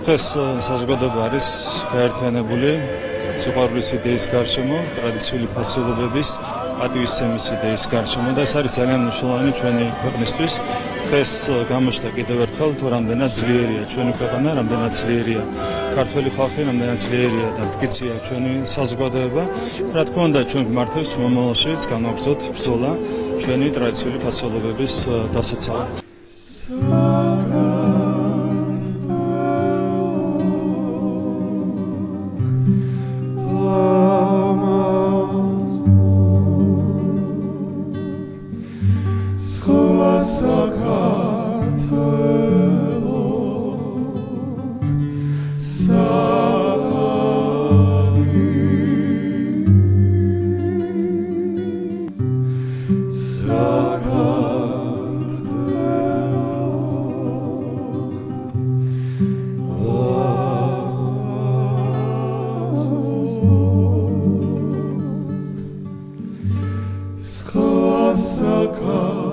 დღეს საზოგადოება არის გაერთიანებული სიყვარულის იდეის გარშემო, ტრადიციული ფასეულობების, პატივისცემის იდეის გარშემო და ეს არის ძალიან მნიშვნელოვანი ჩვენი ქვეყნისთვის. დღეს გამოჩნდა კიდევ ერთხელ თუ რამდენად ძლიერია ჩვენი ქვეყანა, რამდენად ძლიერია ქართველი ხალხი, რამდენად ძლიერია და მტკიცეა ჩვენი საზოგადოება. რა თქმა უნდა, ჩვენ გმართავს მომავალშიც განაგრძოთ ბრძოლა ჩვენი ტრადიციული ფასეულობების დასაცავად. Saka